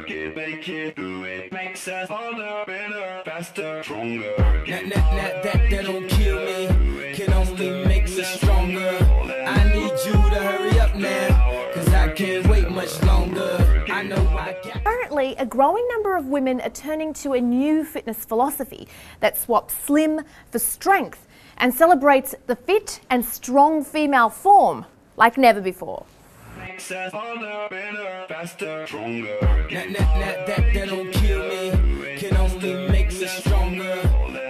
work it, make it, do it, makes us harder, better, faster, stronger. That don't kill me, can only make us stronger. I need you to hurry up now, cause I can't wait much longer. I know I got. Currently, a growing number of women are turning to a new fitness philosophy that swaps slim for strength and celebrates the fit and strong female form like never before. Makes us harder, better, faster, stronger. That don't kill me, can only make us stronger.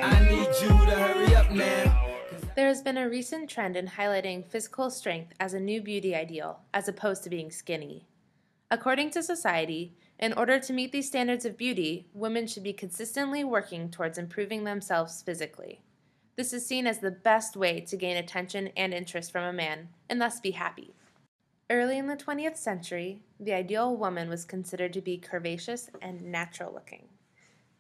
I need you to hurry up now. There has been a recent trend in highlighting physical strength as a new beauty ideal, as opposed to being skinny. According to society, in order to meet these standards of beauty, women should be consistently working towards improving themselves physically. This is seen as the best way to gain attention and interest from a man, and thus be happy. Early in the 20th century, the ideal woman was considered to be curvaceous and natural-looking.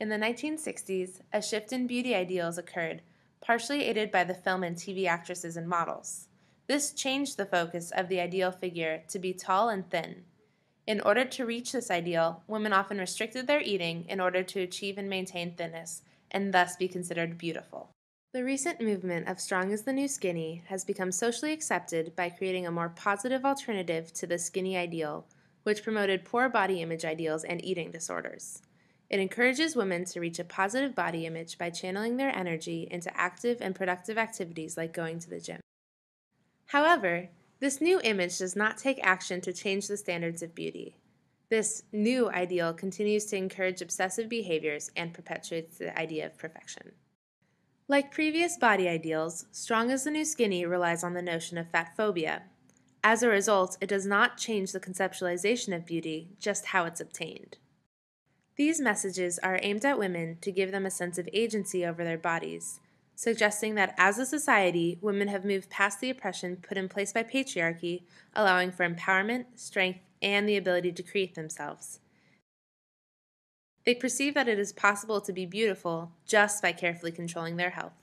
In the 1960s, a shift in beauty ideals occurred, partially aided by the film and TV actresses and models. This changed the focus of the ideal figure to be tall and thin. In order to reach this ideal, women often restricted their eating in order to achieve and maintain thinness, and thus be considered beautiful. The recent movement of strong is the new skinny has become socially accepted by creating a more positive alternative to the skinny ideal, which promoted poor body image ideals and eating disorders. It encourages women to reach a positive body image by channeling their energy into active and productive activities like going to the gym. However, this new image does not take action to change the standards of beauty. This new ideal continues to encourage obsessive behaviors and perpetuates the idea of perfection. Like previous body ideals, strong is the new skinny relies on the notion of fat phobia. As a result, it does not change the conceptualization of beauty, just how it's obtained. These messages are aimed at women to give them a sense of agency over their bodies, suggesting that as a society, women have moved past the oppression put in place by patriarchy, allowing for empowerment, strength, and the ability to create themselves. They perceive that it is possible to be beautiful just by carefully controlling their health.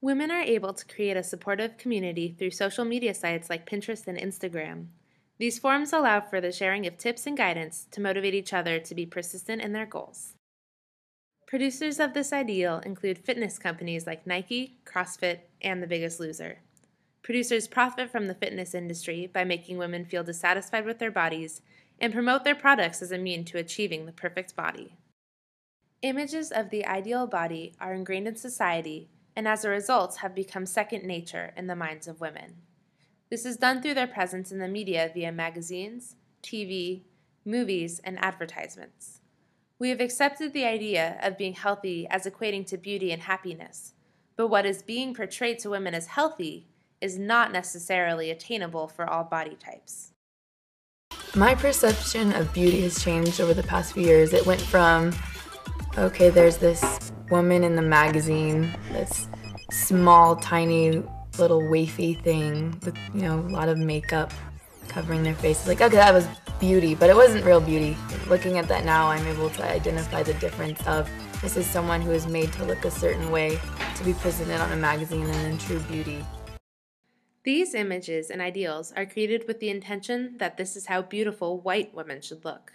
Women are able to create a supportive community through social media sites like Pinterest and Instagram. These forums allow for the sharing of tips and guidance to motivate each other to be persistent in their goals. Producers of this ideal include fitness companies like Nike, CrossFit, and The Biggest Loser. Producers profit from the fitness industry by making women feel dissatisfied with their bodies and promote their products as a means to achieving the perfect body. Images of the ideal body are ingrained in society and as a result have become second nature in the minds of women. This is done through their presence in the media via magazines, TV, movies, and advertisements. We have accepted the idea of being healthy as equating to beauty and happiness, but what is being portrayed to women as healthy is not necessarily attainable for all body types. My perception of beauty has changed over the past few years. It went from, okay, there's this woman in the magazine, this small, tiny, little wafy thing with, a lot of makeup covering their faces. Like, okay, that was beauty, but it wasn't real beauty. Looking at that now, I'm able to identify the difference of this is someone who is made to look a certain way to be presented on a magazine and then true beauty. These images and ideals are created with the intention that this is how beautiful white women should look.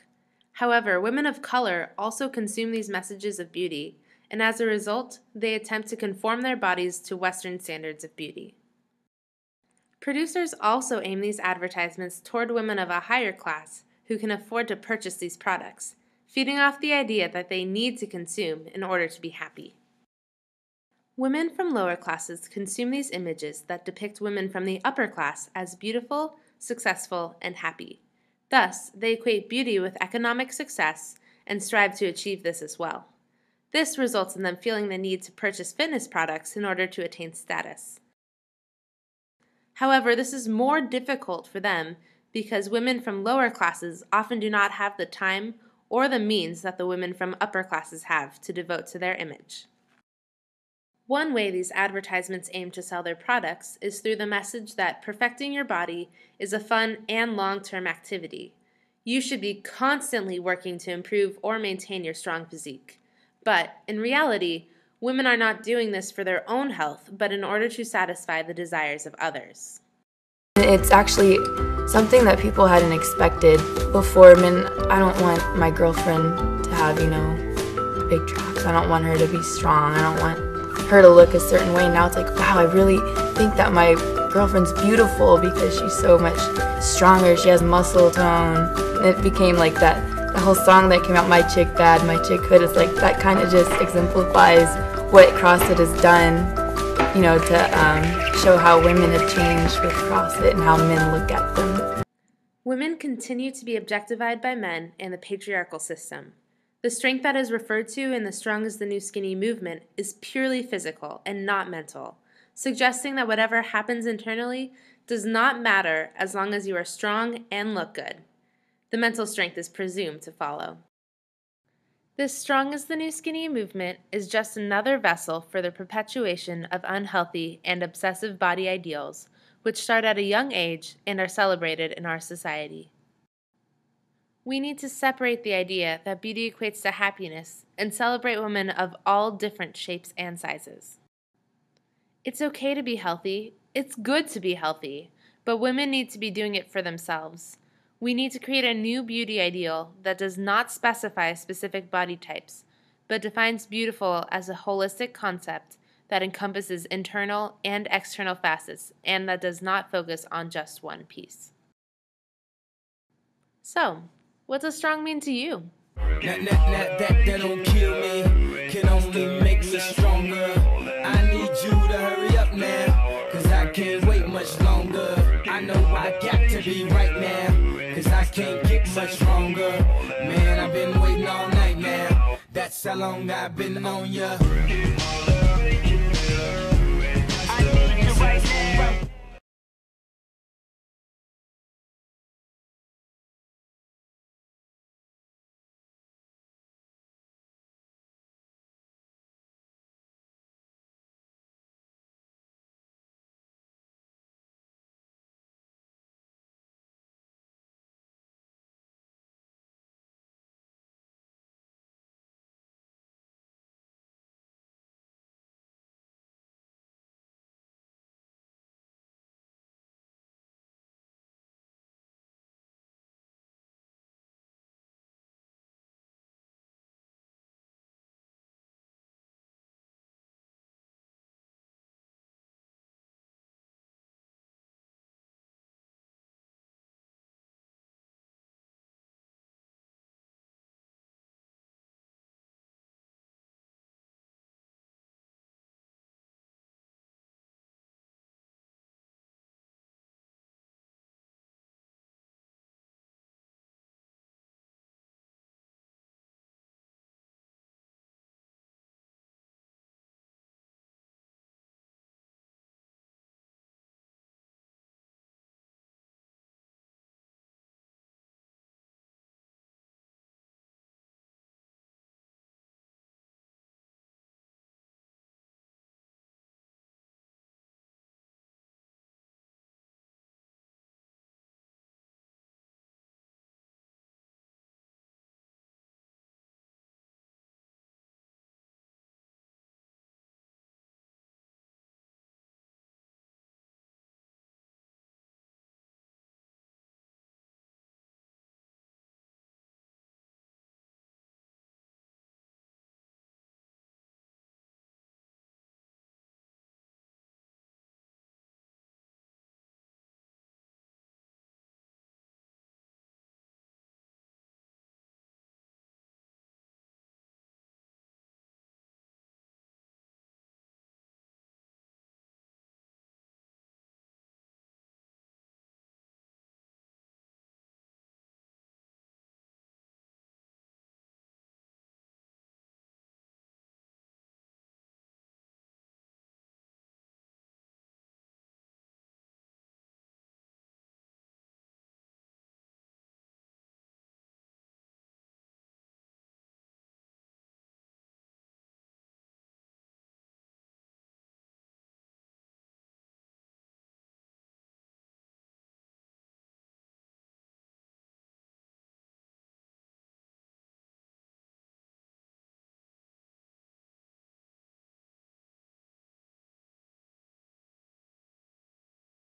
However, women of color also consume these messages of beauty, and as a result, they attempt to conform their bodies to Western standards of beauty. Producers also aim these advertisements toward women of a higher class who can afford to purchase these products, feeding off the idea that they need to consume in order to be happy. Women from lower classes consume these images that depict women from the upper class as beautiful, successful, and happy. Thus, they equate beauty with economic success and strive to achieve this as well. This results in them feeling the need to purchase fitness products in order to attain status. However, this is more difficult for them because women from lower classes often do not have the time or the means that the women from upper classes have to devote to their image. One way these advertisements aim to sell their products is through the message that perfecting your body is a fun and long-term activity. You should be constantly working to improve or maintain your strong physique. But in reality, women are not doing this for their own health, but in order to satisfy the desires of others. It's actually something that people hadn't expected before. I mean, I don't want my girlfriend to have, big traps. I don't want her to be strong. I don't want her to look a certain way. Now it's like, wow, I really think that my girlfriend's beautiful because she's so much stronger. She has muscle tone. And it became like that. The whole song that came out, My Chick Bad, My Chick Hood, is like that kind of just exemplifies what CrossFit has done, to show how women have changed with CrossFit and how men look at them. Women continue to be objectified by men and the patriarchal system. The strength that is referred to in the Strong is the New Skinny movement is purely physical and not mental, suggesting that whatever happens internally does not matter as long as you are strong and look good. The mental strength is presumed to follow. This Strong is the New Skinny movement is just another vessel for the perpetuation of unhealthy and obsessive body ideals, which start at a young age and are celebrated in our society. We need to separate the idea that beauty equates to happiness and celebrate women of all different shapes and sizes. It's okay to be healthy, it's good to be healthy, but women need to be doing it for themselves. We need to create a new beauty ideal that does not specify specific body types, but defines beautiful as a holistic concept that encompasses internal and external facets and that does not focus on just one piece. So, what does strong mean to you? That don't kill me, can only make me stronger. I need you to hurry up now, cause I can't wait much longer. I know I got to be right now, cause I can't get much stronger. Man, I've been waiting all night now, that's how long I've been on ya.